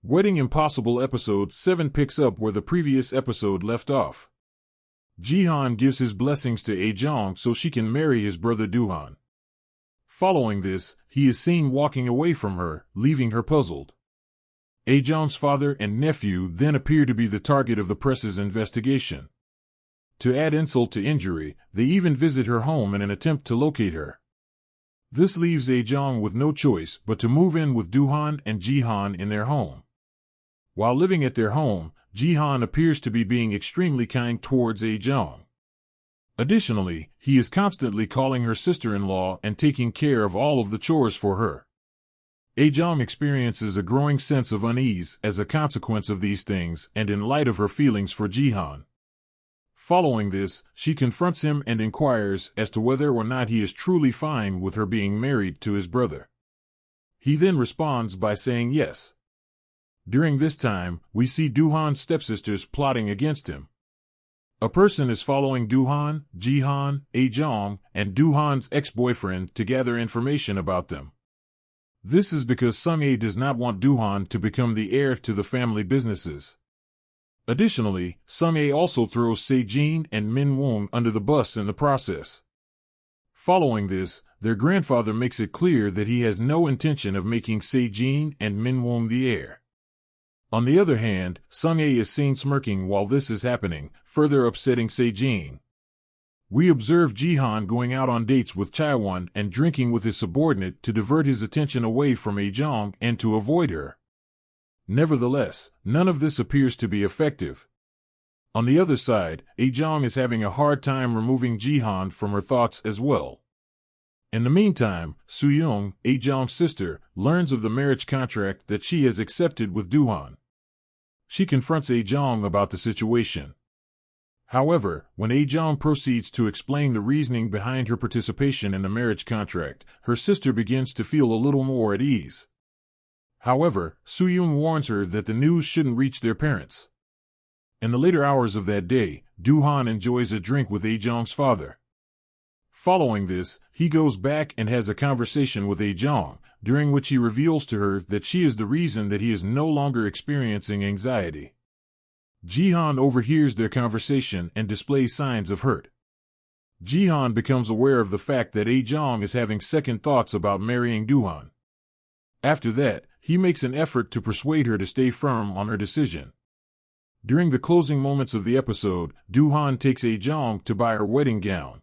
Wedding Impossible Episode 7 picks up where the previous episode left off. Jihan gives his blessings to Aejong so she can marry his brother Duhan. Following this, he is seen walking away from her, leaving her puzzled. Aejong's father and nephew then appear to be the target of the press's investigation. To add insult to injury, they even visit her home in an attempt to locate her. This leaves Aejong with no choice but to move in with Duhan and Jihan in their home. While living at their home, Jihan appears to be being extremely kind towards Aejong. Additionally, he is constantly calling her sister-in-law and taking care of all of the chores for her. Aejong experiences a growing sense of unease as a consequence of these things and in light of her feelings for Jihan. Following this, she confronts him and inquires as to whether or not he is truly fine with her being married to his brother. He then responds by saying yes. During this time, we see Duhan's stepsisters plotting against him. A person is following Duhan, Jihan, Aejong, and Duhan's ex-boyfriend to gather information about them. This is because Sung-ae does not want Duhan to become the heir to the family businesses. Additionally, Sung-ae also throws Se-jin and Min-won under the bus in the process. Following this, their grandfather makes it clear that he has no intention of making Se-jin and Min-won the heir. On the other hand, Sung-ae is seen smirking while this is happening, further upsetting Se-jin. We observe Jihan going out on dates with Chaewon and drinking with his subordinate to divert his attention away from Aejong and to avoid her. Nevertheless, none of this appears to be effective. On the other side, Aejong is having a hard time removing Jihan from her thoughts as well. In the meantime, Soo-young, Aejong's sister, learns of the marriage contract that she has accepted with Duhan. She confronts Aejong about the situation. However, when Aejong proceeds to explain the reasoning behind her participation in the marriage contract, her sister begins to feel a little more at ease. However, Soo-young warns her that the news shouldn't reach their parents. In the later hours of that day, Duhan enjoys a drink with Aejong's father. Following this, he goes back and has a conversation with Aejong, during which he reveals to her that she is the reason that he is no longer experiencing anxiety. Jihan overhears their conversation and displays signs of hurt. Jihan becomes aware of the fact that Aejong is having second thoughts about marrying Duhan. After that, he makes an effort to persuade her to stay firm on her decision. During the closing moments of the episode, Duhan takes Aejong to buy her wedding gown.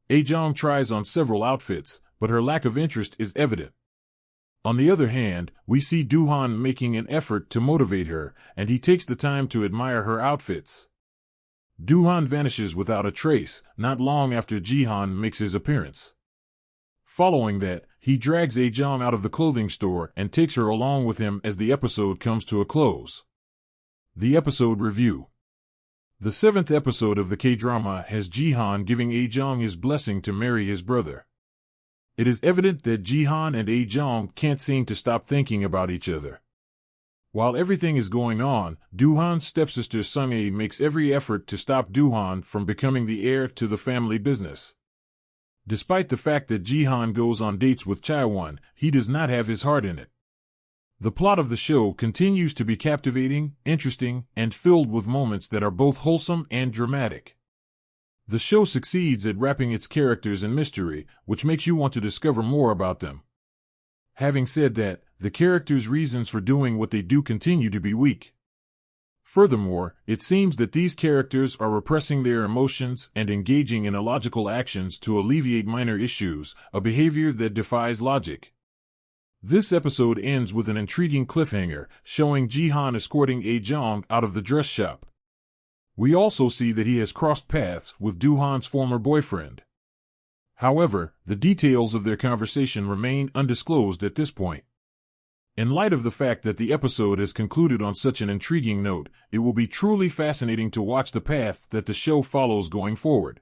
Aejong tries on several outfits, but her lack of interest is evident. On the other hand, we see Duhan making an effort to motivate her, and he takes the time to admire her outfits. Duhan vanishes without a trace, not long after Jihan makes his appearance. Following that, he drags Aejong out of the clothing store and takes her along with him as the episode comes to a close. The episode review. The 7th episode of the K-drama has Jihan giving Aejong his blessing to marry his brother. It is evident that Jihan and Aejong can't seem to stop thinking about each other. While everything is going on, Duhan's stepsister Sung-ae makes every effort to stop Duhan from becoming the heir to the family business. Despite the fact that Jihan goes on dates with Chaewon, he does not have his heart in it. The plot of the show continues to be captivating, interesting, and filled with moments that are both wholesome and dramatic. The show succeeds at wrapping its characters in mystery, which makes you want to discover more about them. Having said that, the characters' reasons for doing what they do continue to be weak. Furthermore, it seems that these characters are repressing their emotions and engaging in illogical actions to alleviate minor issues, a behavior that defies logic. This episode ends with an intriguing cliffhanger, showing Jihan escorting Aejong out of the dress shop. We also see that he has crossed paths with Duhan's former boyfriend. However, the details of their conversation remain undisclosed at this point. In light of the fact that the episode has concluded on such an intriguing note, it will be truly fascinating to watch the path that the show follows going forward.